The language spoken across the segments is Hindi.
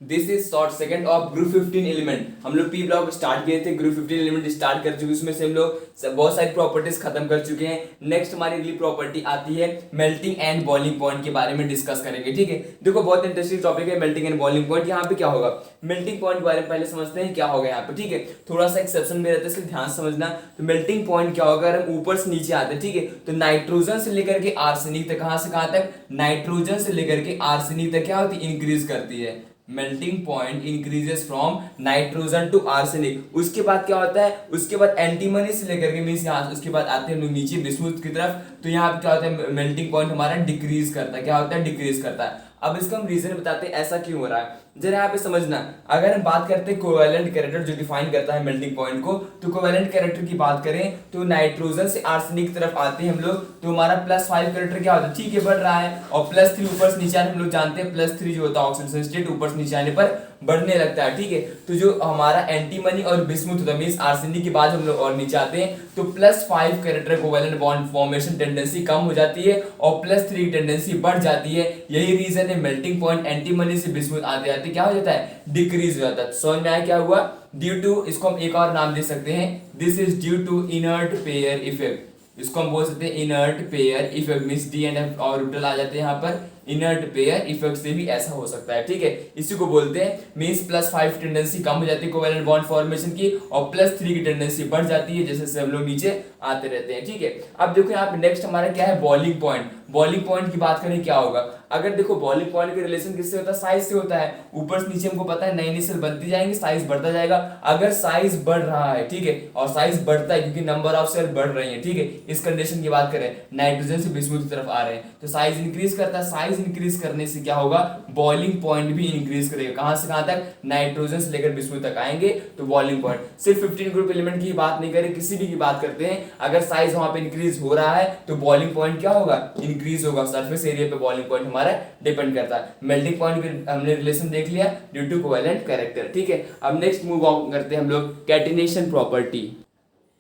This is short second of group 15 element. हम लोग पी ब्लॉक स्टार्ट किए थे, ग्रुप 15 एलिमेंट स्टार्ट कर चुके हैं, उसमें से हम लोग बहुत सारी प्रॉपर्टीज खत्म कर चुके हैं। नेक्स्ट हमारी अगली प्रॉपर्टी आती है मेल्टिंग एंड बॉइलिंग पॉइंट के बारे में डिस्कस करेंगे। ठीक है, देखो बहुत इंटरेस्टिंग टॉपिक है मेल्टिंग एंड बॉइलिंग पॉइंट। यहाँ पे क्या होगा, मेल्टिंग पॉइंट के बारे में पहले समझते हैं क्या होगा यहाँ पे। ठीक है, थोड़ा सा एक्सेप्शन में रहता है, इसलिए ध्यान से समझना। तो मेल्टिंग पॉइंट क्या होगा, अगर हम ऊपर से नीचे आते हैं, ठीक है, तो नाइट्रोजन से लेकर के आर्सेनिक तक, कहां से कहां तक, नाइट्रोजन से लेकर के आर्सेनिक तक क्या होती है, इंक्रीज करती है। Melting point increases from nitrogen to arsenic. उसके बाद क्या होता है, उसके बाद एंटीमनी से लेकर के मींस यहाँ उसके बाद आते हैं हम लोग नीचे बिस्मुथ की तरफ, तो यहाँ पे क्या होता है, मेल्टिंग पॉइंट हमारा डिक्रीज करता है। क्या होता है, डिक्रीज करता है। अब इसका हम रीजन बताते हैं ऐसा क्यों हो रहा है, जरा यहाँ पे समझना। अगर हम बात करते हैं कोवेलेंट कैरेक्टर जो डिफाइन करता है मेल्टिंग पॉइंट को, तो कोवेलेंट कैरेक्टर की बात करें तो नाइट्रोजन से आर्सेनिक की तरफ आते हैं हम लोग, तो हमारा +5 कैरेक्टर क्या होता है, ठीक है, बढ़ रहा है, और +3 ऊपर से नीचे आने हम लोग जानते हैं +3 जो होता है ऑक्सीडेशन स्टेट ऊपर से नीचे आने पर बढ़ने लगता है। ठीक है, तो जो हमारा एंटीमनी और बिस्मुथ होता है मींस आर्सेनिक के बाद हम लोग और नीचे आते हैं, तो +5 character covalent bond formation tendency कम हो जाती है और +3 की टेंडेंसी बढ़ जाती है। यही रीजन है मेल्टिंग पॉइंट एंटीमनी से बिस्मुथ आते आते क्या हो जाता है, डिक्रीज हो जाता है। समझ में आया क्या हुआ, ड्यू टू, इसको हम एक और नाम दे सकते हैं, this is due to inert pair effect. इसको हम बोल सकते हैं inert pair effect, means d and f orbital आ जाते हैं यहाँ पर, इनर्ट पेयर इफेक्ट से भी ऐसा हो सकता है। ठीक है, इसी को बोलते हैं मींस +5 टेंडेंसी कम हो जाती है कोवेलेंट बॉन्ड फॉर्मेशन की, और +3 की टेंडेंसी बढ़ जाती है जैसे जैसे हम लोग नीचे आते रहते हैं। ठीक है, अब देखो यहाँ पे नेक्स्ट हमारा क्या है, बॉइलिंग पॉइंट। बॉइलिंग पॉइंट की बात करें क्या होगा, अगर देखो बॉइलिंग पॉइंट के रिलेशन किससे होता है, साइज से होता है। ऊपर से नीचे हमको पता है नई नई सेल बनती जाएंगी, साइज बढ़ता जाएगा। अगर साइज बढ़ रहा है, ठीक है, और साइज बढ़ता है क्योंकि नंबर ऑफ सेल बढ़ रही है, ठीक है, इस कंडीशन की बात करें, नाइट्रोजन से बिस्मुथ की तरफ आ रहे हैं, तो साइज इंक्रीज करता है। साइज इंक्रीज करने से क्या होगा, बॉइलिंग पॉइंट भी इंक्रीज करेगा। कहां से कहां तक, नाइट्रोजन से लेकर बिस्मुथ तक आएंगे, तो बॉइलिंग पॉइंट। सिर्फ 15 ग्रुप एलिमेंट की बात नहीं करें, किसी भी की बात करते हैं, अगर साइज वहां पे इंक्रीज हो रहा है तो बॉइलिंग पॉइंट क्या होगा, इंक्रीज होगा। सरफेस एरिया पे बॉइलिंग पॉइंट हमारा डिपेंड करता है। मेल्टिंग पॉइंट भी हमने रिलेशन देख लिया ड्यू टू कोवेलेंट कैरेक्टर। ठीक है, अब नेक्स्ट मूव ऑन करते हैं हम लोग कैटिनेशन प्रॉपर्टी।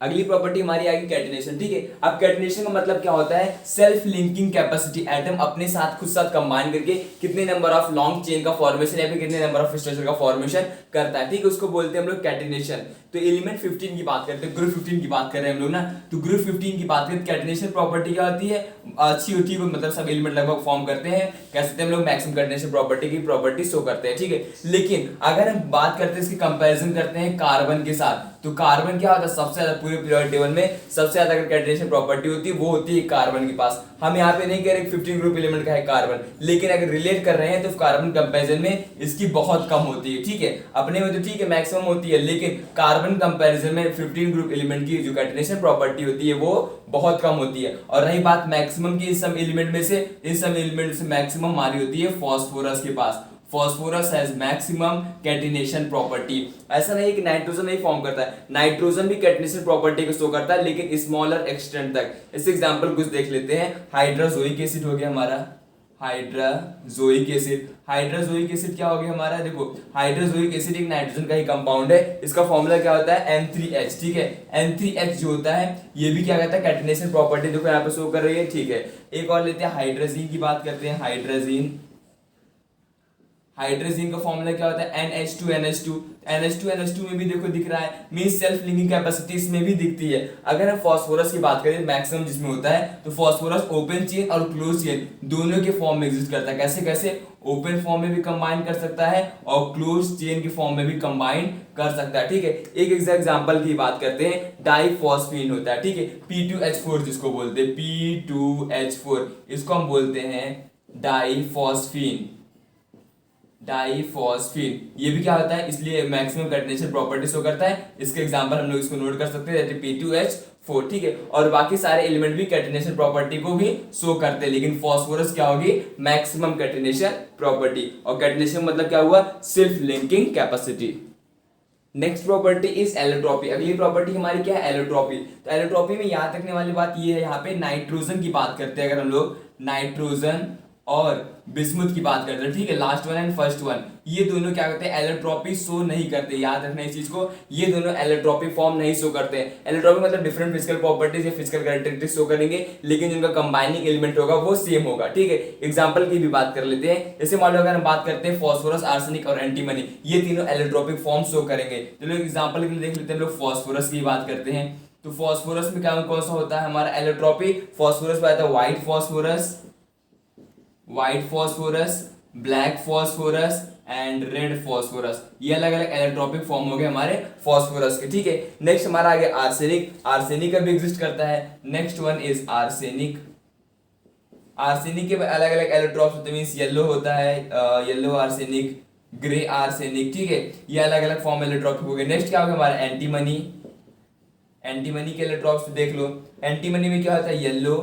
अगली प्रॉपर्टी हमारी आएगी कैटिनेशन। ठीक है, अब कैटिनेशन का मतलब क्या होता है, सेल्फ लिंकिंग कैपेसिटी। एटम अपने साथ खुद साथ कंबाइन करके कितने नंबर ऑफ लॉन्ग चेन का फॉर्मेशन या फिर कितने नंबर ऑफ स्ट्रक्चर का फॉर्मेशन करता है। ठीक है, उसको बोलते हैं हम लोग कैटिनेशन। तो एलिमेंट 15 की बात करते हैं, ग्रुप 15 की बात कर रहे हैं हम लोग ना, तो ग्रुप 15 की बात करें, कैटिनेशन प्रॉपर्टी क्या होती है, अच्छी होती है, मतलब सब एलिमेंट लगभग फॉर्म करते हैं, कह सकते हैं हम लोग मैक्सिमम कैटिनेशन प्रॉपर्टी की प्रॉपर्टी शो करते हैं। ठीक है, लेकिन अगर हम बात करते हैं इसकी कंपैरिजन करते हैं कार्बन के साथ, तो कार्बन क्या होता है, सबसे ज्यादा पूरे पीरियोडिक टेबल में सबसे ज्यादा अगर कैटिनेशन प्रॉपर्टी होती है वो होती है कार्बन के पास। हम यहाँ पे नहीं कह रहे 15 ग्रुप एलिमेंट का है कार्बन, लेकिन अगर रिलेट कर रहे हैं तो कार्बन कंपैरिजन में इसकी बहुत कम होती है। ठीक है, अपने में तो ठीक है मैक्सिमम होती है, लेकिन कार्बन कंपैरिजन में 15 ग्रुप एलिमेंट की जो कैटिनेशन प्रॉपर्टी होती है वो बहुत कम होती है। और रही बात मैक्सिमम की, इस सब एलिमेंट में से, इस सब एलिमेंट से मैक्सिमम हमारी होती है फॉस्फोरस के पास। Phosphorus has maximum catenation property. ऐसा नहीं कि नाइट्रोजन नहीं फॉर्म करता है, नाइट्रोजन भी कैटिनेशन प्रॉपर्टी को शो करता है, लेकिन स्मॉलर एक्सटेंट तक। इस एग्जांपल कुछ देख लेते हैं, हाइड्रोजोइक एसिड हो गया हमारा, हाइड्रोजोइक एसिड। हाइड्रोजोइक एसिड क्या हो गया हमारा, देखो हाइड्रोजोइक एसिड एक नाइट्रोजन का ही कंपाउंड है, इसका फॉर्मूला क्या होता है, N3H। ठीक है, N3H जो होता है ये भी क्या कहता है, कैटिनेशन प्रॉपर्टी देखो यहाँ पे शो कर रही है। ठीक है, एक और लेते हैं, हाइड्रोजीन की बात करते हैं, हाइड्रोजीन। हाइड्रोजन का फॉर्मूला क्या होता है, NH2NH2। NH2NH2 में भी देखो दिख रहा है, मींस सेल्फ लिंकिंग कैपेसिटी इसमें भी दिखती है। अगर हम फास्फोरस की बात करें मैक्सिमम जिसमें होता है, तो फास्फोरस ओपन चेन और क्लोज चेन दोनों के फॉर्म में एग्जिस्ट करता है। कैसे कैसे, ओपन फॉर्म में भी कंबाइन कर सकता है और क्लोज चेन के फॉर्म में भी कंबाइन कर सकता है। ठीक है, एक एग्जांपल की बात करते हैं, डाइफॉस्फीन होता है, ठीक है, P2H4 जिसको बोलते हैं, P2H4 इसको हम बोलते हैं डाइफॉस्फीन। डाइफॉस्फीन ये भी क्या होता है, इसलिए मैक्सिमम कैटिनेशन प्रॉपर्टी शो करता है। इसके एग्जांपल हम लोग इसको नोट कर सकते हैं, P2H4। ठीक है, और बाकी सारे एलिमेंट भी कैटिनेशन प्रॉपर्टी को भी शो करते हैं, लेकिन फास्फोरस क्या होगी, मैक्सिमम कैटिनेशन प्रॉपर्टी। और कैटिनेशन मतलब क्या हुआ, self linking capacity. Next property is allotropy. अगली प्रॉपर्टी हमारी क्या है, एलोट्रॉपी। तो एलोट्रॉपी में याद रखने वाली बात ये है, यहाँ पे नाइट्रोजन की बात करते हैं अगर हम लोग, नाइट्रोजन और बिस्मुथ की बात करते हैं, ठीक है, last one and first one, ये दोनों क्या करते हैं, एलोट्रॉपी शो नहीं करते। याद रखना इस चीज को, ये दोनों एलोट्रॉपी फॉर्म नहीं शो करते हैं। एलोट्रॉपी मतलब डिफरेंट फिजिकल प्रॉपर्टीज या फिजिकल कैरेक्टरिस्टिक्स शो करेंगे, लेकिन जिनका कंबाइनिंग एलिमेंट होगा वो सेम होगा, ठीक है। एग्जांपल की भी बात कर लेते हैं, जैसे मान लो अगर हम बात करते हैं फॉस्फोरस, आर्सेनिक और एंटीमनी, ये तीनों एलोट्रॉपिक फॉर्म शो करेंगे। चलो एग्जांपल के लिए देख लेते हैं, हम लोग फॉस्फोरस की बात करते हैं, तो फॉस्फोरस में क्या कौन सा होता है हमारा एलोट्रॉपी, फॉस्फोरस में आता है white phosphorus, white phosphorus, black phosphorus and red phosphorus, ये अलग अलग एलोट्रॉपिक फॉर्म हो गए हमारे फॉस्फोरस के, ठीक है। नेक्स्ट हमारा आ गया आर्सेनिक, आर्सेनिक का भी एग्जिस्ट करता है। Next one is arsenic, arsenic के अलग अलग एलोट्रॉप्स होते हैं, मींस येलो होता है, येलो आर्सेनिक, ग्रे आर्सेनिक, ठीक है, ये अलग अलग फॉर्म एलोट्रॉपिक हो गए। नेक्स्ट क्या होगा हमारा एंटीमनी, एंटीमनी के एलोट्रॉप्स देख लो, एंटीमनी में क्या होता है येलो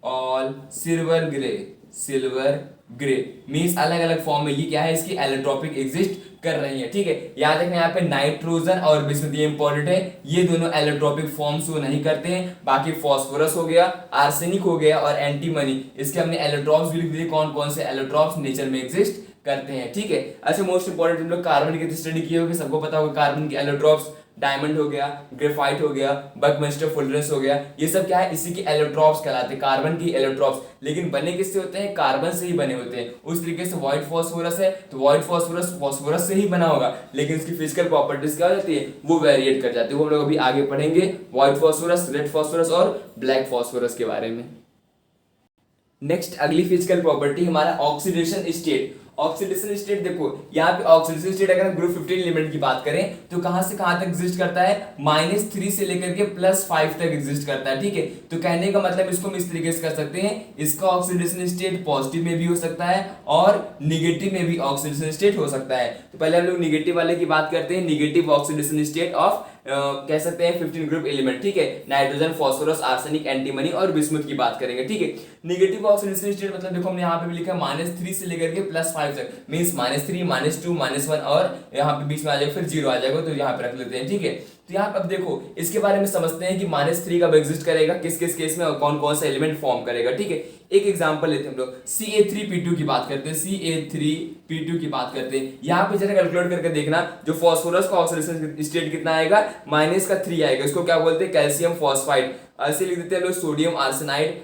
और silver grey, silver grey, means अलग अलग फॉर्म में ये क्या है इसकी एलोट्रॉपिक एग्जिस्ट कर रही है, ठीक है। याद रखना यहाँ पे नाइट्रोजन और बिस्मुथ ये इंपॉर्टेंट है, ये दोनों एलोट्रॉपिक फॉर्म शो नहीं करते हैं। बाकी फॉस्फोरस हो गया, आर्सेनिक हो गया और एंटीमनी, इसके हमने एलोट्रॉप्स भी लिख दिए, कौन कौन से एलोट्रॉप्स नेचर में एग्जिस्ट करते हैं, ठीक है। अच्छा मोस्ट इंपॉर्टेंट हम लोग कार्बन की स्टडी किए होगी, सबको पता होगा कार्बन के एलोट्रॉप्स, डायमंड हो गया, ग्रेफाइट हो गया, बकमिस्टर फुलरेंस हो गया, ये सब क्या है इसी की एलोट्रॉप्स कहलाते हैं, कार्बन की एलोट्रॉप्स। लेकिन बने किससे होते हैं, कार्बन से ही बने होते हैं। उस तरीके से व्हाइट फॉस्फोरस है तो व्हाइट फॉस्फोरस फॉस्फोरस से ही बना होगा, लेकिन उसकी फिजिकल प्रॉपर्टीज क्या हो जाती है, वो वेरिएट कर जाती है। वो हम लोग अभी आगे पढ़ेंगे व्हाइट फॉस्फोरस, रेड फॉस्फोरस और ब्लैक फॉस्फोरस के बारे में। नेक्स्ट अगली फिजिकल प्रॉपर्टी हमारा ऑक्सीडेशन स्टेट। ऑक्सीडेशन स्टेट देखो, यहाँ पे ऑक्सीडेशन स्टेट अगर हम ग्रुप 15 एलिमेंट की बात करें तो कहां से कहां तक एग्जिस्ट करता है, -3 से लेकर के +5 तक एग्जिस्ट करता है, ठीक है। तो कहने का मतलब इसको हम इस तरीके से कर सकते हैं, इसका ऑक्सीडेशन स्टेट पॉजिटिव में भी हो सकता है और निगेटिव में भी ऑक्सीडेशन स्टेट हो सकता है। तो पहले हम लोग निगेटिव वाले की बात करते हैं, निगेटिव ऑक्सीडेशन स्टेट ऑफ कह सकते हैं 15 ग्रुप एलिमेंट, ठीक है। नाइट्रोजन, फॉस्फोरस, आर्सेनिक, एंटीमनी और बिस्मुथ की बात करेंगे, ठीक है। निगेटिव ऑक्सीडेशन स्टेट मतलब देखो हमने यहाँ पे भी लिखा है -3 से लेकर के +5 तक, मींस -3, -2, -1 और यहाँ पे बीच में आ जाएगा फिर 0 आ जाएगा, तो यहाँ पे रख लेते हैं, ठीक है। तो यहाँ पे अब देखो इसके बारे में समझते हैं कि -3 कब एग्जिस्ट करेगा, किस किस केस में और कौन कौन सा एलिमेंट फॉर्म करेगा, ठीक है। एक एग्जांपल लेते हैं हम लोग, CA3P2 की बात करते हैं, CA3P2 की बात करते हैं। यहाँ पे जरा कैलकुलेट करके देखना, जो फॉस्फोरस का ऑक्सीडेशन स्टेट कितना आएगा, -3 आएगा, इसको क्या बोलते हैं कैल्शियम फॉस्फाइड, ऐसे लिख देते हैं हम लोग सोडियम आर्सेनाइड,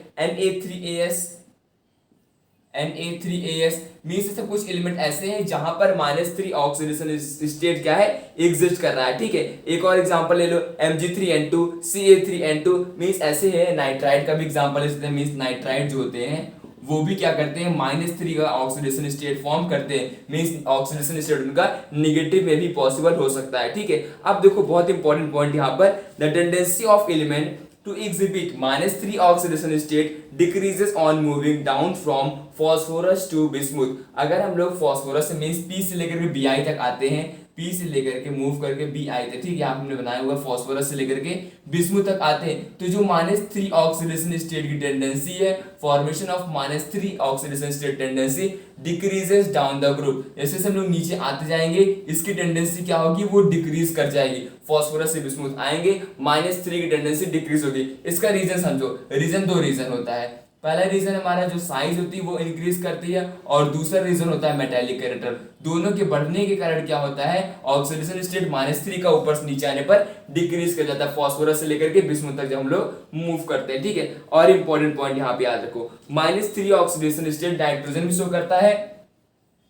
Na3AS मींस से कुछ एलिमेंट ऐसे हैं जहां पर -3 ऑक्सीडेशन स्टेट क्या है एग्जिस्ट कर रहा है, ठीक है। एक और एग्जांपल ले लो, Mg3N2, Ca3N2, मींस ऐसे है। नाइट्राइड का भी एग्जांपल लेते हैं, मींस नाइट्राइड जो होते हैं वो भी क्या करते हैं, -3 का ऑक्सीडेशन स्टेट फॉर्म करते हैं, मींस ऑक्सीडेशन स्टेट उनका निगेटिव में भी पॉसिबल हो सकता है, ठीक है। अब देखो बहुत इंपॉर्टेंट पॉइंट यहाँ पर, the tendency of element to exhibit -3 oxidation state decreases on moving down from phosphorus to bismuth। अगर हम लोग फॉस्फोरस से मींस P से लेकर के Bi तक आते हैं, P से लेकर के मूव करके Bi तक, ठीक है, यहाँ हमने बनाया हुआ फॉस्फोरस से लेकर के बिस्मुथ तक आते हैं, तो जो -3 ऑक्सीडेशन स्टेट की टेंडेंसी है, formation of -3 oxidation state tendency decreases down the group. जैसे जैसे हम लोग नीचे आते जाएंगे इसकी टेंडेंसी क्या होगी, वो डिक्रीज कर जाएगी। फॉस्फोरस से बिस्मुथ आएंगे, -3 की टेंडेंसी डिक्रीज होगी। इसका रीजन समझो, रीजन 2 रीजन होता है। पहला रीजन हमारा जो साइज होती है वो इंक्रीज करती है, और दूसरा रीजन होता है मेटालिक कैरेक्टर। दोनों के बढ़ने के कारण क्या होता है, ऑक्सीडेशन स्टेट -3 का ऊपर से नीचे आने पर डिक्रीज कर जाता है, फॉस्फोरस से लेकर के बिस्मुथ तक जब हम लोग मूव करते हैं, ठीक है। और इंपॉर्टेंट पॉइंट यहाँ पे याद रखो, -3 ऑक्सीडेशन स्टेट नाइट्रोजन भी शो करता है,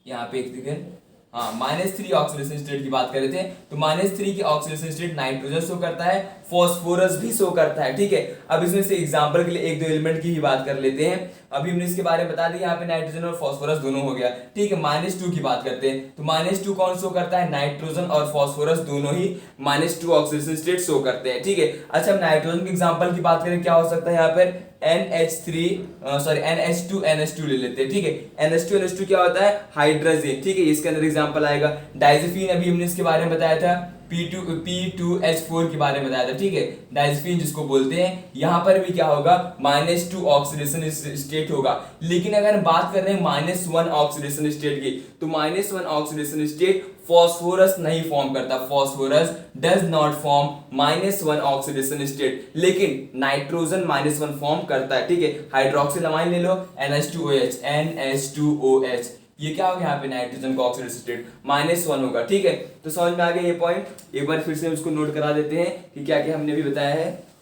यहाँ पे एक सेकेंड, हाँ -3 ऑक्सीडेशन स्टेट की बात कर रहे थे, तो -3 की ऑक्सीडेशन स्टेट नाइट्रोजन शो करता है, फॉस्फोरस भी शो करता है, ठीक है। अब इसमें से एग्जांपल के लिए एक दो एलिमेंट की ही बात कर लेते हैं। अभी हमने इसके बारे में बता दिया, यहाँ पे नाइट्रोजन और फॉस्फोरस दोनों हो गया, ठीक है। -2 की बात करते हैं, तो -2 कौन शो करता है, नाइट्रोजन और फॉस्फोरस दोनों ही -2 ऑक्सीडेशन स्टेट शो करते हैं, ठीक है। अच्छा, हम नाइट्रोजन के एग्जांपल की बात करें, क्या हो सकता है यहाँ पर, NH2NH2 ले लेते हैं, ठीक है। NH2NH2 क्या होता है, हाइड्रोजन, ठीक है, इसके अंदर एग्जांपल आएगा। डाइज़ोफिन अभी हमने इसके बारे में बताया था, P2H4 के बारे में बताया था, ठीक है, डायस्फीन जिसको बोलते हैं। यहाँ पर भी क्या होगा, -2 ऑक्सीडेशन स्टेट होगा। लेकिन अगर हम बात कर रहे हैं -1 ऑक्सीडेशन स्टेट की, तो -1 ऑक्सीडेशन स्टेट फॉस्फोरस नहीं फॉर्म करता, phosphorus does not form -1 oxidation state, लेकिन नाइट्रोजन -1 फॉर्म करता है, ठीक है। हाइड्रोक्सिल अमाइन ले लो, NH2OH, ये क्या हो गया यहाँ पे, नाइट्रोजन का ऑक्सीडेशन स्टेट -1 होगा, ठीक है। तो समझ में आ गया ये पॉइंट। एक बार फिर से उसको नोट करा देते हैं कि क्या क्या हमने भी बताया है।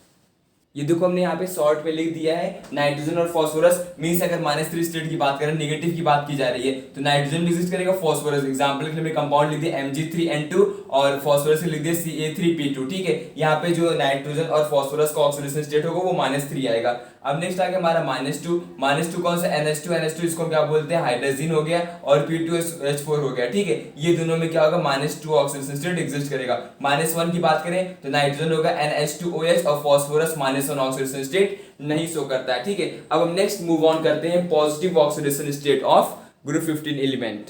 ये देखो हमने यहाँ पे शॉर्ट में लिख दिया है, नाइट्रोजन और फास्फोरस मींस अगर -3 स्टेट की बात करें, नेगेटिव की बात की जा रही है, तो नाइट्रोजन भी एग्जिस्ट करेगा, फास्फोरस एग्जांपल के लिए मैं कंपाउंड लिख दिया Mg3N2 और फास्फोरस लिख दिया Ca3P2, ठीक है। यहाँ पे जो नाइट्रोजन और फास्फोरस का ऑक्सीडेशन स्टेट होगा वो -3 आएगा। अब नेक्स्ट आ गया हमारा -2 कौन सा, NH2 इसको क्या बोलते हैं, हाइड्रोजन हो गया, और P2H4 हो गया, ठीक है। ये दोनों में क्या होगा, -2 ऑक्सीडेशन स्टेट एग्जिस्ट करेगा। -1 की बात करें तो नाइट्रोजन होगा NH2OH और फास्फोरस -1 ऑक्सीडेशन स्टेट नहीं शो करता है, ठीक है। अब हम नेक्स्ट मूव ऑन करते हैं positive oxidation state of group 15 element.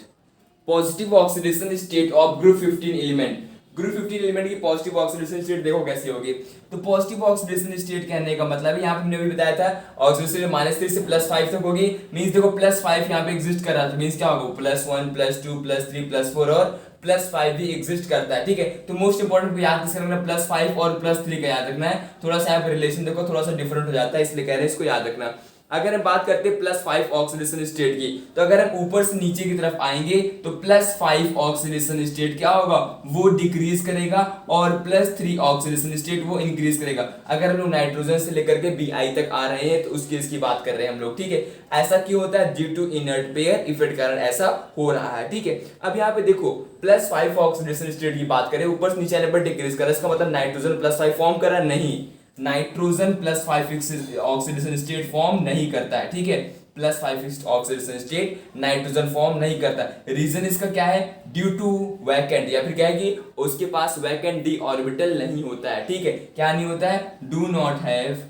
Positive oxidation state of group 15 element, group 15 element की पॉजिटिव ऑक्सीडेशन स्टेट देखो कैसी होगी। तो पॉजिटिव ऑक्सीडेशन स्टेट कहने का मतलब है, यहाँ पे हमने भी बताया था ऑक्सीडेशन -3 से +5 तक होगी, मींस देखो +5 यहाँ पे एग्जिस्ट कर रहा था, मींस क्या होगा, +1 +2 +3 +4 और +5 भी एग्जिस्ट करता है, ठीक है। तो मोस्ट इंपोर्टेंट को याद किसका रखना, +5 और +3 का याद रखना है। थोड़ा सा यहाँ पे रिलेशन देखो थोड़ा सा डिफरेंट हो जाता है, इसलिए कह रहे हैं इसको याद रखना। अगर हम बात करते हैं +5 ऑक्सीडेशन स्टेट की, तो अगर हम ऊपर से नीचे की तरफ आएंगे तो +5 ऑक्सीडेशन स्टेट क्या होगा, वो डिक्रीज करेगा, और +3 ऑक्सीडेशन स्टेट वो इंक्रीज करेगा। अगर हम लोग नाइट्रोजन से लेकर के Bi तक आ रहे हैं तो उस केस की बात कर रहे हैं हम लोग, ठीक है। ऐसा क्यों होता है, due to inert pair effect कारण ऐसा हो रहा है, ठीक है। अब यहाँ पे देखो +5 ऑक्सीडेशन स्टेट की बात करें, ऊपर से नीचे आने पर डिक्रीज कर रहा है, इसका मतलब नाइट्रोजन +5 फॉर्म कर रहा है, नहीं, नाइट्रोजन +5 ऑक्सीडेशन स्टेट फॉर्म नहीं करता है, ठीक है। +5 ऑक्सीडेशन स्टेट नाइट्रोजन फॉर्म नहीं करता। रीजन इसका क्या है, ड्यू टू वैकेंट, या फिर क्या है कि उसके पास वैकेंट डी ऑर्बिटल नहीं होता है, ठीक है। क्या नहीं होता है, do not have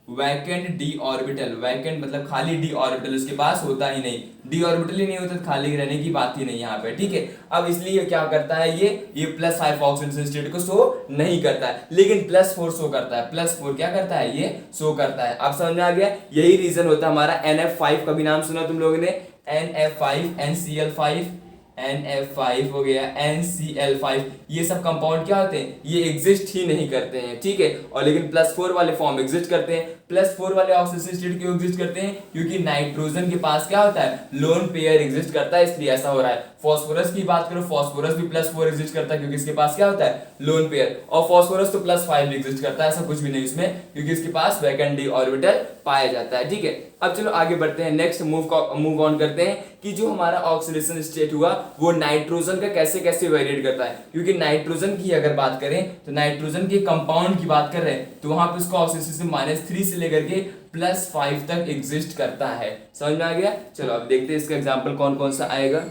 vacant D orbital, vacant मतलब खाली डी ऑर्बिटल उसके पास होता ही नहीं, डी ऑर्बिटल ही नहीं होता तो खाली रहने की बात ही नहीं यहाँ पे, ठीक है। अब इसलिए क्या करता है ये +5 ऑक्सीडेशन स्टेट को शो नहीं करता है, लेकिन +4 शो करता है, +4 क्या करता है, ये शो करता है। अब समझ में आ गया, यही रीजन होता है हमारा NF5 का भी नाम सुना तुम लोगों ने, NF5 NCl5 NF5 हो गया, NCl5, ये सब कंपाउंड क्या होते हैं, ये एग्जिस्ट ही नहीं करते हैं, ठीक है। और लेकिन +4 वाले फॉर्म एग्जिस्ट करते हैं। +4 वाले ऑक्सीडेशन स्टेट क्यों एग्जिस्ट करते हैं, क्योंकि नाइट्रोजन के पास क्या होता है, लोन पेयर एग्जिस्ट करता है, इसलिए ऐसा हो रहा है। फास्फोरस की बात करो, फास्फोरस भी +4 एग्जिस्ट करता है क्योंकि इसके पास क्या होता है, लोन पेयर, और फास्फोरस तो +5 भी एग्जिस्ट करता है, ऐसा कुछ भी नहीं इसमें, क्योंकि इसके पास वैकेंट डी ऑर्बिटल पाया जाता है, ठीक है। अब चलो आगे बढ़ते हैं, नेक्स्ट मूव ऑन करते हैं कि जो हमारा ऑक्सीडेशन स्टेट हुआ वो नाइट्रोजन का कैसे कैसे वेरिएट करता है। क्योंकि नाइट्रोजन की अगर बात करें तो नाइट्रोजन के कंपाउंड की बात कर रहे हैं, तो वहां पे उसका ऑक्सीडेशन -3 से लेकर के +5 तक एग्जिस्ट करता है। समझ में आ गया। चलो अब देखते हैं इसका एग्जाम्पल कौन कौन सा आएगा।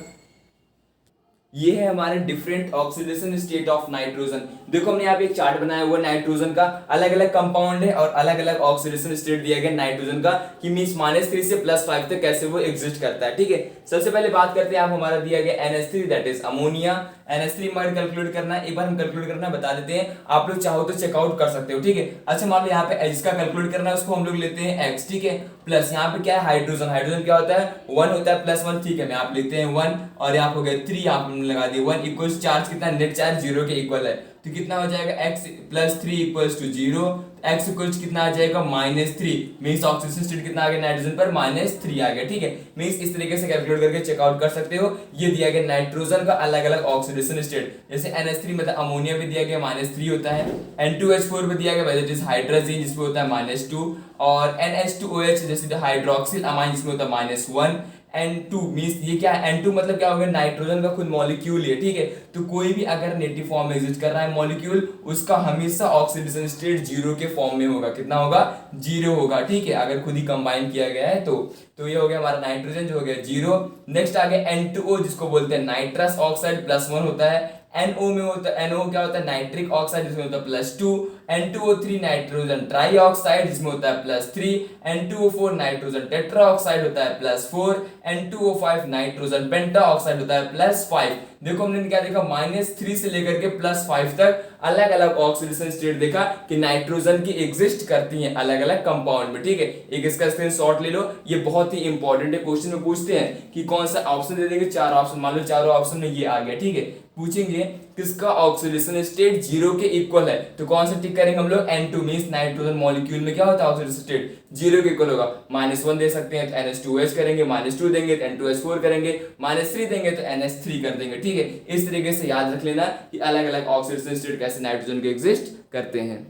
ये है हमारे different oxidation state of nitrogen. देखो हमने यहाँ पे एक चार्ट बनाया हुआ नाइट्रोजन का, अलग अलग कंपाउंड है और अलग अलग ऑक्सीडेशन स्टेट दिया गया नाइट्रोजन का, कि मींस -3 से +5 तक कैसे वो एग्जिस्ट करता है, ठीक है। सबसे पहले बात करते हैं, आप हमारा दिया गया NH3 that is ammonia. NH3 हमारे कैलकुलेट करना है, एक बार हम कैलकुलेट करना बता देते हैं, आप लोग चाहो तो चेकआउट कर सकते हो, ठीक है। अच्छा मान लो यहाँ पे जिसका कैलकुलेट करना है उसको हम लोग लेते हैं x, ठीक है, प्लस यहाँ पे क्या है हाइड्रोजन, हाइड्रोजन क्या होता है 1 होता है, +1, ठीक है, मैं आप लिखते हैं 1 और यहाँ हो गया 3, आप लगा दिए 1 इक्वल चार्ज कितना, नेट चार्ज 0 के इक्वल है, तो कितना हो जाएगा x + 3 equals to 0, x equals कितना आ जाएगा -3, मींस ऑक्सीडेशन स्टेट कितना आ गया नाइट्रोजन पर -3 आ गया, ठीक है। मींस इस तरीके से कैलकुलेट करके चेकआउट कर सकते हो। ये दिया गया नाइट्रोजन का अलग अलग ऑक्सीडेशन स्टेट, जैसे NH3 मतलब अमोनिया भी दिया गया -3 होता है, N2H4 भी दिया गया दैट इज हाइड्रोजन जिसमें होता है -2, और NH2OH जैसे हाइड्रोक्सिल अमाइन जिसमें होता है -1, N2 मींस ये क्या है, N2 मतलब क्या होगा, नाइट्रोजन का खुद मॉलिक्यूल है, ठीक है। तो कोई भी अगर नेटिव फॉर्म में एग्जिस्ट कर रहा है मॉलिक्यूल, उसका हमेशा ऑक्सीडेशन स्टेट 0 के फॉर्म में होगा, कितना होगा 0 होगा, ठीक है, अगर खुद ही कंबाइन किया गया है तो ये हो गया हमारा नाइट्रोजन जो हो गया 0। नेक्स्ट आ गया N2O जिसको बोलते हैं नाइट्रस ऑक्साइड +1 होता है, NO में होता है, NO क्या होता है नाइट्रिक ऑक्साइड जिसमें होता है +2, N2O3 नाइट्रोजन ट्राई ऑक्साइड जिसमें होता है +3, N2O4 नाइट्रोजन टेट्रा ऑक्साइड होता है +4, N2O5 नाइट्रोजन पेंटा ऑक्साइड होता है +5। देखो हमने क्या देखा, -3 से लेकर के +5 तक अलग अलग ऑक्सीडेशन स्टेट देखा कि नाइट्रोजन की एग्जिस्ट करती हैं अलग अलग कंपाउंड में। ठीक है, एक इसका स्क्रीनशॉट ले लो, ये बहुत ही इंपॉर्टेंट है। क्वेश्चन में पूछते हैं कि कौन सा ऑप्शन दे देंगे, 4 ऑप्शन, मान लो चारों ऑप्शन में ये आ गया। ठीक है, पूछेंगे किसका ऑक्सीडेशन स्टेट 0 के इक्वल है, तो कौन सा टिक करेंगे हम लोग, N2 मींस नाइट्रोजन मॉलिक्यूल में क्या होता है ऑक्सीडेशन स्टेट 0 के इक्वल होगा। -1 दे सकते हैं तो NH2OH करेंगे, -2 देंगे तो N2H4 करेंगे, -3 देंगे तो NH3 कर देंगे। ठीक है, इस तरीके से याद रख लेना कि अलग अलग ऑक्सीडेशन स्टेट कैसे नाइट्रोजन के एग्जिस्ट करते हैं।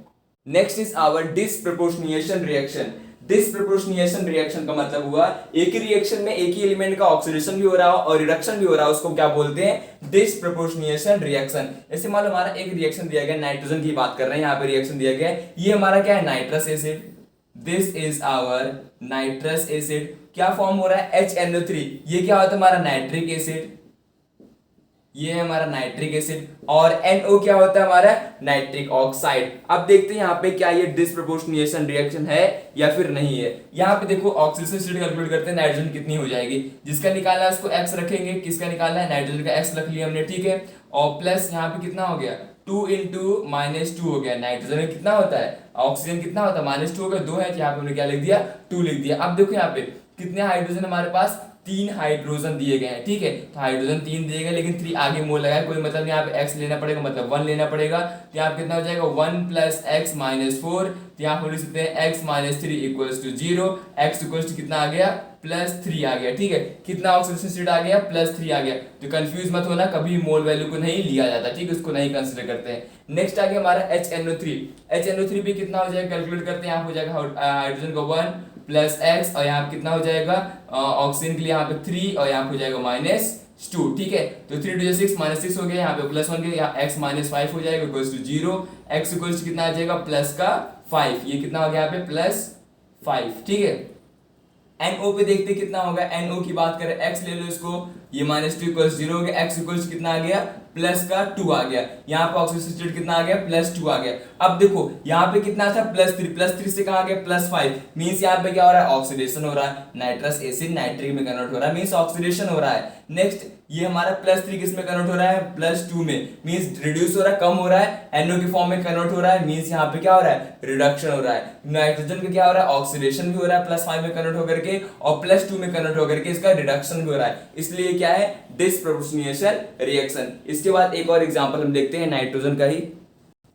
Next is our disproportionation reaction. Disproportionation reaction का मतलब हुआ एक ही रिएक्शन में एक ही एलिमेंट का ऑक्सीडेशन भी हो रहा हो और रिडक्शन भी हो रहा हो, उसको क्या बोलते हैं, डिसप्रोपोर्शनिएशन रिएक्शन। जैसे मान लो हमारा एक रिएक्शन दिया गया, नाइट्रोजन की बात कर रहे हैं, यहाँ पे रिएक्शन दिया गया है, ये हमारा क्या है, nitrous acid. This is our nitrous acid. क्या फॉर्म हो रहा है, HNO3। ये क्या होता है हमारा नाइट्रिक एसिड, ये है हमारा नाइट्रिक एसिड, और NO क्या होता है हमारा नाइट्रिक ऑक्साइड। अब देखते हैं यहाँ पे क्या ये डिसप्रोपोर्शनिएशन रिएक्शन है या फिर नहीं है। यहाँ पे देखो ऑक्सीडेशन स्टेट कैलकुलेट करते हैं, नाइट्रोजन कितनी हो जाएगी, जिसका निकालना है उसको X रखेंगे, किसका निकालना है, नाइट्रोजन का X रख लिया हमने। ठीक है, और प्लस यहाँ पे कितना हो गया, 2 × -2 हो गया। नाइट्रोजन में कितना होता है, ऑक्सीजन कितना होता है, -2 हो गया, 2 है, यहाँ पे हमने क्या लिख दिया, 2 लिख दिया। अब देखो यहाँ पे कितने हाइड्रोजन हमारे पास, 3 हाइड्रोजन दिए गए हैं। ठीक है, तो हाइड्रोजन 3 दिए गए, लेकिन 3 आगे मोल लगा है, कोई मतलब नहीं, यहाँ पे x लेना पड़ेगा, मतलब 1 लेना पड़ेगा। तो यहाँ पे कितना हो जाएगा, 1 + x - 4। तो यहाँ पे लिख सकते हैं x - 3 = 0, x = कितना आ गया, +3 आ गया। ठीक है, कितना ऑक्सीडेशन स्टेट आ गया, +3 आ गया। तो कंफ्यूज मत होना, कभी मोल वैल्यू को नहीं लिया जाता। ठीक है, उसको नहीं कंसिडर करते हैं। नेक्स्ट आ गया हमारा HNO3। HNO3 भी कितना हो जाएगा, कैलकुलेट करते हैं, यहाँ हो जाएगा हाइड्रोजन का 1 + x, और यहाँ पे कितना हो जाएगा, ऑक्सीजन के लिए यहाँ पे 3 और यहाँ पे हो जाएगा -2। ठीक है, तो 3 × 6 -6 हो गया, यहाँ पे +1 के, यहाँ x - 5 हो जाएगा, = 0, x = कितना आ जाएगा, +5। ये कितना हो गया यहाँ पे, +5। ठीक है, NO पे देखते कितना होगा, NO की बात करें, x ले लो इसको, ये -2 = 0 हो गया, x = कितना आ गया, +2 आ गया। यहाँ पे ऑक्सीडेशन स्टेट कितना आ गया, +2 आ गया। अब देखो यहाँ पे कितना था, +3 से कहाँ गया, +5, मींस यहाँ पे क्या हो रहा है, ऑक्सीडेशन हो रहा है, नाइट्रस एसिड नाइट्रिक में कन्वर्ट हो रहा है, मींस ऑक्सीडेशन हो रहा है। नेक्स्ट ये हमारा +3 किस में कन्वर्ट हो रहा है, +2 में, मींस रिड्यूस हो रहा है, कम हो रहा है, NO के फॉर्म में कन्वर्ट हो रहा है, मींस यहाँ पे क्या हो रहा है, रिडक्शन हो रहा है। नाइट्रोजन का क्या हो रहा है, ऑक्सीडेशन भी हो रहा है +5 में कन्वर्ट होकर के, और +2 में कन्वर्ट होकर के इसका रिडक्शन भी हो रहा है, इसलिए क्या है, डिसप्रोपोर्शनिएशन रिएक्शन। इसके बाद एक और एग्जांपल हम देखते हैं नाइट्रोजन का ही।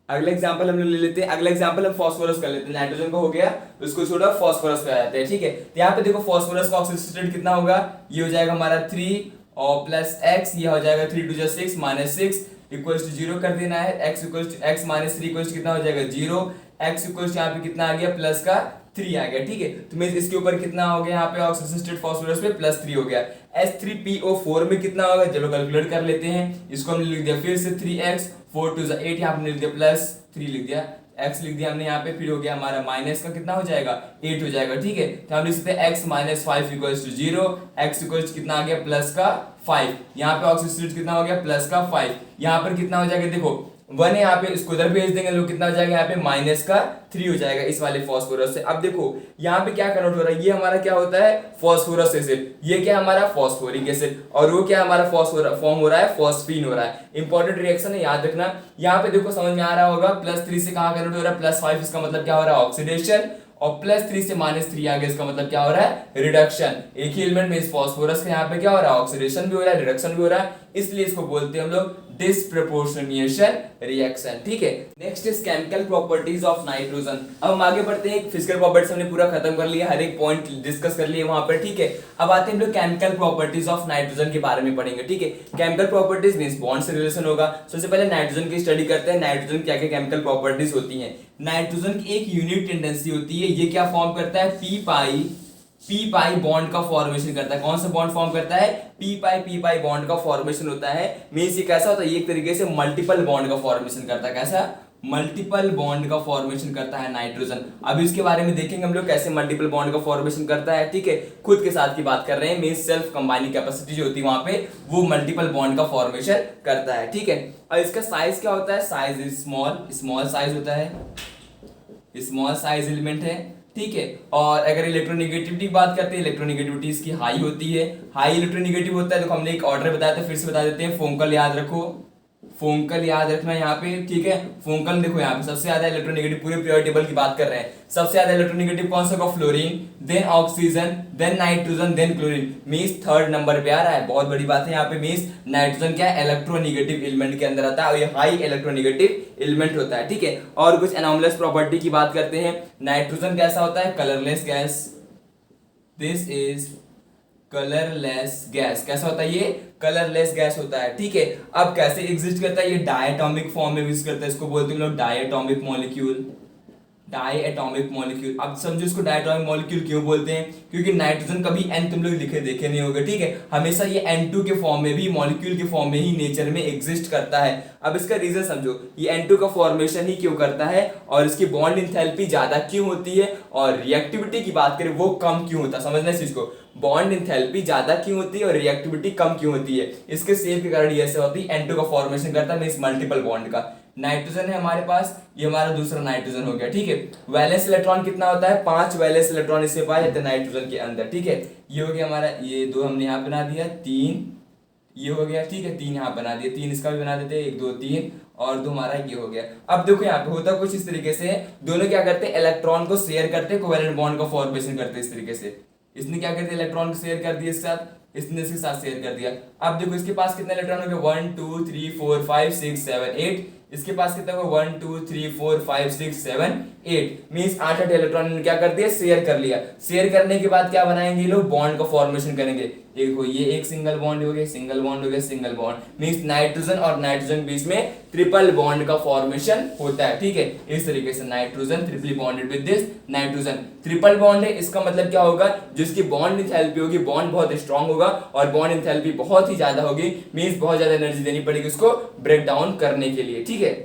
अगला एग्जांपल हम लोग ले लेते हैं, अगला एग्जांपल हम फास्फोरस कर लेते हैं। नाइट्रोजन का हो गया, उसको छोड़ा फास्फोरस पे आ जाते हैं। ठीक है, तो यहाँ पे देखो फास्फोरस का ऑक्सीडेशन स्टेट कितना होगा, ये हो जाएगा हमारा 3 और +x, ये हो जाएगा 3 × 6 -6 = 0 कर देना है। x - 3 = कितना हो जाएगा, 0, x = यहाँ पे कितना आ गया, +3 आ गया। ठीक है, तो मींस इसके ऊपर कितना हो गया, यहाँ पे ऑक्सीडेशन स्टेट फास्फोरस पे +3 हो गया। H3PO4 में कितना होगा, चलो कैलकुलेट कर लेते हैं। इसको हमने लिख दिया फिर से 3x, 4 × 8, यहाँ पे लिख दिया +3 लिख दिया, x लिख दिया हमने यहाँ पे, फिर हो गया हमारा माइनस का कितना हो जाएगा, 8 हो जाएगा। ठीक है, तो हम लिख सकते हैं x - 5 = 0, x = कितना आ गया, +5। यहाँ पे ऑक्सीडेशन स्टेट कितना हो गया, +5। यहाँ पर कितना हो जाएगा, देखो 1 है, यहाँ पे इसको उधर भेज देंगे, लोग कितना हो जाएगा, यहाँ पे -3 हो जाएगा इस वाले फास्फोरस से। अब देखो यहाँ पे क्या कन्वर्ट हो रहा है, ये हमारा क्या होता है, फास्फोरस एसिड, ये क्या हमारा फास्फोरिक एसिड, और वो क्या हमारा फॉर्म हो रहा है, फॉस्फीन हो रहा है। इंपॉर्टेंट रिएक्शन है, याद रखना। यहाँ पे देखो समझ में आ रहा होगा, +3 से कहाँ कन्वर्ट हो रहा है, +5, इसका मतलब क्या हो रहा है, ऑक्सीडेशन, और +3 से -3 आ गया, इसका मतलब क्या हो रहा है, रिडक्शन। एक ही एलिमेंट में इस फास्फोरस का यहाँ पे क्या हो रहा है, ऑक्सीडेशन भी हो रहा है, रिडक्शन भी हो रहा है, इसलिए इसको बोलते हैं हम लोग डिसप्रोपोर्शनिएशन रिएक्शन। ठीक है, next is chemical properties of nitrogen. अब हम आगे बढ़ते हैं, फिजिकल प्रॉपर्टीज हमने पूरा खत्म कर लिया, हर एक पॉइंट डिस्कस कर लिए वहां पर। ठीक है, अब आते हैं हम लोग केमिकल प्रॉपर्टीज ऑफ नाइट्रोजन के बारे में पढ़ेंगे। ठीक है, केमिकल प्रॉपर्टीज मींस बॉन्ड से रिलेशन होगा। सबसे पहले नाइट्रोजन की स्टडी करते हैं, नाइट्रोजन क्या क्या केमिकल प्रॉपर्टीज होती हैं। नाइट्रोजन की एक यूनिक टेंडेंसी होती है, ये क्या फॉर्म करता है, पी पाई बॉन्ड का फॉर्मेशन करता है। कौन सा बॉन्ड फॉर्म करता है, पी पाई बॉन्ड का फॉर्मेशन होता है। मींस ये कैसा होता है, ये एक तरीके से मल्टीपल बॉन्ड का फॉर्मेशन करता है। कैसा, मल्टीपल बॉन्ड का फॉर्मेशन करता है नाइट्रोजन। अब इसके बारे में देखेंगे हम लोग कैसे मल्टीपल बॉन्ड का फॉर्मेशन करता है। ठीक है, खुद के साथ की बात कर रहे हैं, मींस सेल्फ कंबाइनिंग कैपेसिटी जो होती है वहां पे, वो मल्टीपल बॉन्ड का फॉर्मेशन करता है। ठीक है, और इसका साइज क्या होता है, साइज इज स्मॉल साइज होता है। स्मॉल साइज एलिमेंट है, ठीक है। और अगर इलेक्ट्रोनेगेटिविटी की बात करते हैं, इलेक्ट्रोनेगेटिविटी इसकी हाई होती है, हाई इलेक्ट्रोनेगेटिव होता है। तो हमने एक ऑर्डर बताया था, फिर से बता देते हैं। फोंकल याद रखो, फोंकल याद रखना यहाँ पे, ठीक है। फोंकल देखो यहाँ पे सबसे ज्यादा इलेक्ट्रोनेगेटिव, पूरे पीरियोडिक टेबल की बात कर रहे हैं, सबसे ज्यादा इलेक्ट्रोनेगेटिव कौन सा होगा? Fluorine, then oxygen, then nitrogen, then chlorine. Means third number पे आ रहा है, बहुत बड़ी बात है यहाँ पे। मींस नाइट्रोजन क्या है? इलेक्ट्रोनेगेटिव एलिमेंट के अंदर आता है और ये हाई इलेक्ट्रोनेगेटिव एलिमेंट होता है, ठीक है। और कुछ एनॉमलस प्रॉपर्टी की बात करते हैं। नाइट्रोजन कैसा होता है? Colourless gas, this is colourless gas. कैसा होता है ये? कलरलेस गैस होता है, ठीक है। अब कैसे एग्जिस्ट करता है? ये डायटोमिक फॉर्म में एग्जिस्ट करता है, इसको बोलते हैं लोग डायटोमिक मॉलिक्यूल, डायटोमिक मॉलिक्यूल। अब समझो इसको डायटोमिक मॉलिक्यूल क्यों बोलते हैं? क्योंकि नाइट्रोजन कभी n तुम लोग लिखे देखे नहीं होगे, ठीक है। हमेशा ये N2 के फॉर्म में भी, मॉलिक्यूल के फॉर्म में ही नेचर में एग्जिस्ट करता है। अब इसका रीजन समझो, ये N2 का फॉर्मेशन ही क्यों करता है और इसकी बॉन्ड इंथैल्पी ज्यादा क्यों होती है, और रिएक्टिविटी की बात करें वो कम क्यों होता है। समझना इस चीज को, बॉन्ड इंथैल्पी ज्यादा क्यों होती है और रिएक्टिविटी कम क्यों होती है? इसके सेम के कारण ये ऐसे होती है, N2 का फॉर्मेशन करता है मींस मल्टीपल बॉन्ड का। नाइट्रोजन है हमारे पास, ये हमारा दूसरा नाइट्रोजन हो गया, ठीक है। वैलेंस इलेक्ट्रॉन कितना होता है? 5 वैलेंस इलेक्ट्रॉन इसमें पाए जाते हैं नाइट्रोजन के अंदर, ठीक है। ये हो गया हमारा, ये 2 हमने यहाँ बना दिया, 3 ये हो गया, ठीक है। 3 यहाँ बना दिया, 3 इसका भी बना देते हैं, 1 2 3 और 2 हमारा ये हो गया। अब देखो यहाँ पे होता कुछ इस तरीके से, दोनों क्या करते हैं? इलेक्ट्रॉन को शेयर करते हैं, कोवैलेंट बॉन्ड का फॉर्मेशन करते हैं इस तरीके से। इसने क्या कर दिया? इलेक्ट्रॉन को शेयर कर दिया इसके साथ, इसने इसके साथ शेयर कर दिया। अब देखो इसके पास कितने इलेक्ट्रॉन हो गए? 1 2 3 4 5 6 7 8। इसके पास कितना होगा? 1 2 3 4 5 6 7 8। मींस 8 इलेक्ट्रॉन ने क्या कर दिया? शेयर कर लिया। शेयर करने के बाद क्या बनाएंगे ये लोग? बॉन्ड का फॉर्मेशन करेंगे। देखो ये एक सिंगल बॉन्ड हो गया, सिंगल बॉन्ड हो गया, सिंगल बॉन्ड। मींस नाइट्रोजन और नाइट्रोजन के बीच में ट्रिपल बॉन्ड का फॉर्मेशन होता है, ठीक है। इस तरीके से nitrogen triply bonded with this nitrogen, triple bond है। इसका मतलब क्या होगा? जिसकी बॉन्ड इंथैल्पी होगी, बॉन्ड बहुत स्ट्रांग होगा और बॉन्ड इंथैल्पी बहुत ही ज्यादा होगी, मींस बहुत ज्यादा एनर्जी देनी पड़ेगी उसको ब्रेक डाउन करने के लिए, ठीक है।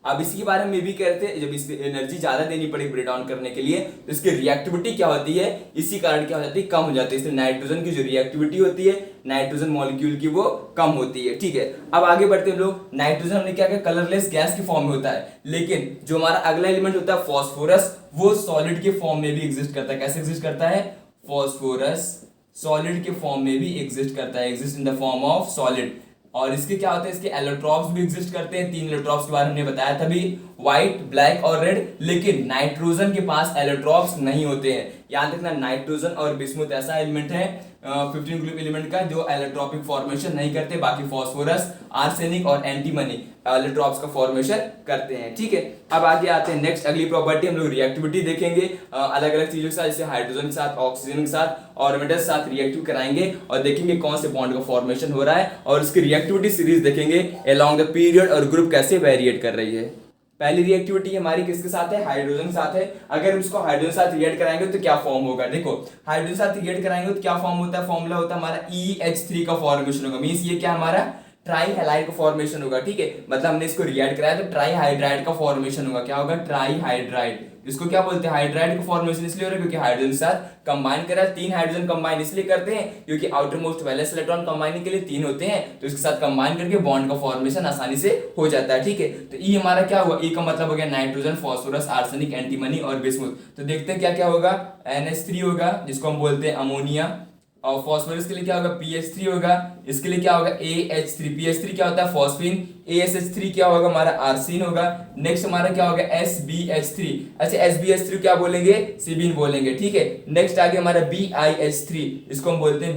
अब इसी के बारे में भी कहते हैं, जब इसकी एनर्जी ज्यादा देनी पड़ेगी ब्रेक डाउन करने के लिए, तो इसकी रिएक्टिविटी क्या होती है? इसी कारण क्या हो जाती है? कम हो जाती है। इसलिए नाइट्रोजन की जो रिएक्टिविटी होती है नाइट्रोजन मॉलिक्यूल की, वो कम होती है, ठीक है। अब आगे बढ़ते हैं लोग। नाइट्रोजन हमने क्या किया? कलरलेस गैस के फॉर्म में होता है, लेकिन जो हमारा अगला एलिमेंट होता है फॉस्फोरस, वो सॉलिड के फॉर्म में भी एग्जिस्ट करता है। कैसे एग्जिस्ट करता है? फॉस्फोरस सॉलिड के फॉर्म में भी एग्जिस्ट करता है, exist in the form of solid. और इसके क्या होते हैं? इसके एलोट्रॉप्स भी एग्जिस्ट करते हैं। 3 एलोट्रॉप्स के बारे में हमने बताया था भी, व्हाइट, ब्लैक और रेड। लेकिन नाइट्रोजन के पास एलोट्रॉप्स नहीं होते हैं। याद रखना, नाइट्रोजन और बिस्मुथ ऐसा एलिमेंट है 15 ग्रुप एलिमेंट का जो एलोट्रॉपिक फॉर्मेशन नहीं करते। बाकी फॉस्फोरस, आर्सेनिक और एंटीमनी एलोट्रॉप्स का फॉर्मेशन करते हैं, ठीक है। अब आगे आते हैं नेक्स्ट अगली प्रॉपर्टी, हम लोग रिएक्टिविटी देखेंगे अलग अलग चीजों के साथ, जैसे हाइड्रोजन के साथ, ऑक्सीजन के साथ और मेटल के साथ रिएक्टिव कराएंगे और देखेंगे कौन से बॉन्ड का फॉर्मेशन हो रहा है और इसकी रिएक्टिविटी सीरीज देखेंगे अलोंग द पीरियड और ग्रुप कैसे वेरिएट कर रही है। पहली रिएक्टिविटी हमारी किसके साथ है? हाइड्रोजन के साथ है। अगर हम इसको हाइड्रोजन के साथ रिएक्ट कराएंगे तो क्या फॉर्म होगा? देखो हाइड्रोजन के साथ रिएक्ट कराएंगे तो क्या फॉर्म होता है? फॉर्मूला होता है हमारा EH3 का फॉर्मेशन होगा। मींस ये क्या हमारा ट्राई हैलाइड का फॉर्मेशन होगा, ठीक है। मतलब हमने इसको रिएक्ट कराया तो ट्राई हाइड्राइड का फॉर्मेशन होगा। क्या होगा? Try hydride. इसको क्या बोलते हैं? हाइड्राइड का फॉर्मेशन इसलिए हो रहा है क्योंकि हाइड्रोजन के साथ कंबाइन करा। 3 हाइड्रोजन कंबाइन इसलिए करते हैं क्योंकि outer most valence electron combining के लिए 3 होते हैं, तो इसके साथ कंबाइन करके बॉन्ड का फॉर्मेशन आसानी से हो जाता है, ठीक है। तो ई हमारा क्या हुआ? ई का मतलब हो गया नाइट्रोजन, फॉस्फोरस, आर्सेनिक, एंटीमनी और बिस्मुथ। तो देखते हैं क्या क्या होगा। NH3 होगा जिसको हम बोलते हैं अमोनिया, और फॉस्फोरस के लिए क्या होगा? PH3 होगा। इसके लिए क्या होगा? AH3। PH3 क्या होता है? फॉस्फीन। ASH3 क्या होगा? हमारा आर्सिन होगा। नेक्स्ट हमारा क्या होगा? SBH3। अच्छा SBH3 क्या बोलेंगे? सिबिन बोलेंगे, ठीक है। नेक्स्ट आगे हमारा BiH3, इसको हम बोलते हैं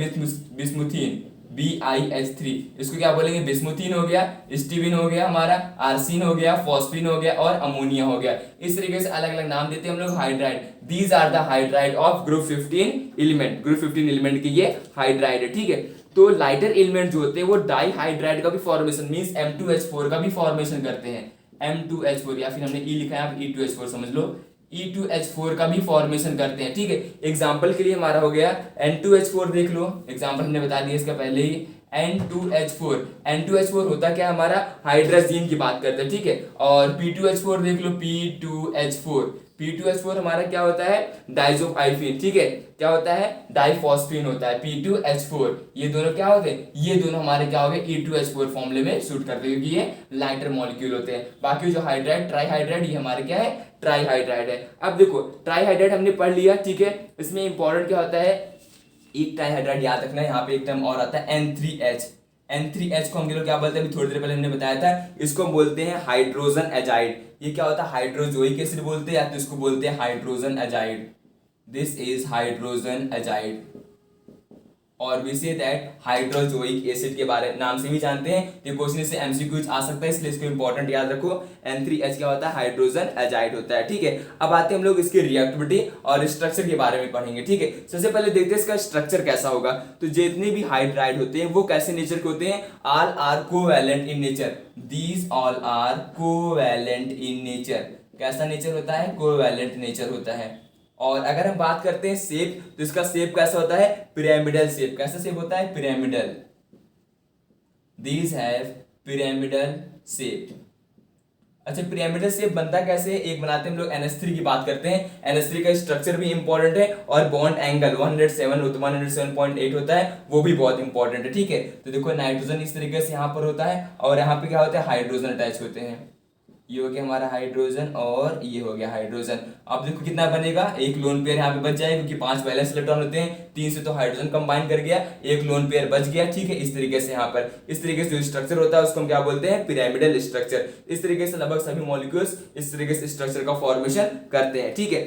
बिस्मुथीन, BiH3। इसको क्या बोलेंगे? बिस्मुथीन हो गया, स्टीबिन हो गया, हमारा आर्सिन हो गया, फॉस्फीन हो गया और अमोनिया हो गया। इस तरीके से अलग अलग नाम देते हैं हम लोग hydride. These are the hydride of group 15 element. Group 15 element की ये हाइड्राइड है, ठीक है। तो लाइटर एलिमेंट जो होते हैं वो डाई हाइड्राइड का भी फॉर्मेशन मींस M2H4 का भी फॉर्मेशन करते हैं। M2H4 या फिर हमने E लिखा है, आप E2H4 समझ लो। E2H4 का भी फॉर्मेशन करते हैं, ठीक है। एग्जाम्पल के लिए हमारा हो गया N2H4, देख लो एग्जाम्पल हमने बता दिया इसका पहले ही। N2H4, N2H4 होता क्या? हमारा हाइड्रोजन की बात करते हैं, ठीक है। और P2H4 देख लो, P2H4। P2H4 हमारा क्या होता है? डाइजोफाइफिन, ठीक है। क्या होता है? डाइफॉस्फीन होता है P2H4। ये दोनों क्या होते हैं? ये दोनों हमारे क्या हो गए? E2H4 फॉर्मूले में शूट करते हैं क्योंकि ये लाइटर मॉलिक्यूल होते हैं। बाकी जो हाइड्राइड, ट्राई हाइड्राइड, ये हमारे क्या है? ट्राईहाइड्राइड है। अब देखो ट्राईहाइड्राइड हमने पढ़ लिया, ठीक है। इसमें इंपॉर्टेंट क्या होता है, एक ट्राईहाइड्राइड याद रखना है, यहाँ पे एक टर्म और आता है N3H। N3H को हम लोग क्या बोलते हैं, अभी थोड़ी देर पहले हमने बताया था, इसको हम बोलते हैं हाइड्रोजन एजाइड। ये क्या होता है, हाइड्रोजोइक एसिड बोलते हैं, या तो इसको बोलते हैं hydrogen azide. This is hydrogen azide, और we say that hydrazoic acid के बारे नाम से भी जानते हैं। ये क्वेश्चन से एमसीक्यूज आ सकता है, इसलिए इसको इंपॉर्टेंट याद रखो। N3H क्या होता है, हाइड्रोजन एजाइड होता है, ठीक है। अब आते हैं हम लोग इसकी रिएक्टिविटी और स्ट्रक्चर के बारे में पढ़ेंगे, ठीक है। सबसे पहले देखते हैं इसका स्ट्रक्चर कैसा होगा। तो जितने भी हाइड्राइड होते हैं वो कैसे नेचर के होते हैं, all are covalent in nature. These all are covalent in nature. कैसा नेचर होता है, कोवैलेंट नेचर होता है। और अगर हम बात करते हैं शेप, तो इसका शेप कैसा होता है, पिरामिडल शेप। कैसा शेप होता है, pyramidal. These have pyramidal shape. अच्छा, पिरामिडल शेप बनता कैसे है, एक बनाते हैं हम लोग NH3 की बात करते हैं। NH3 का स्ट्रक्चर भी इंपॉर्टेंट है, और बॉन्ड एंगल 107.8 होता है, वो भी बहुत इंपॉर्टेंट है, ठीक है। तो देखो नाइट्रोजन इस तरीके से यहाँ पर होता है, और यहाँ पे क्या होता है, हाइड्रोजन अटैच होते हैं। ये हो गया हमारा हाइड्रोजन, और ये हो गया हाइड्रोजन। अब देखो कितना बनेगा, एक लोन पेयर यहाँ पे बच जाएगा, क्योंकि 5 वैलेंस इलेक्ट्रॉन होते हैं, 3 से तो हाइड्रोजन कंबाइन कर गया, एक लोन पेयर बच गया, ठीक है। इस तरीके से यहाँ पर इस तरीके से जो स्ट्रक्चर होता है उसको हम क्या बोलते हैं, पिरामिडल स्ट्रक्चर। इस तरीके से लगभग सभी मॉलिक्यूल्स इस तरीके से स्ट्रक्चर का फॉर्मेशन करते हैं, ठीक है।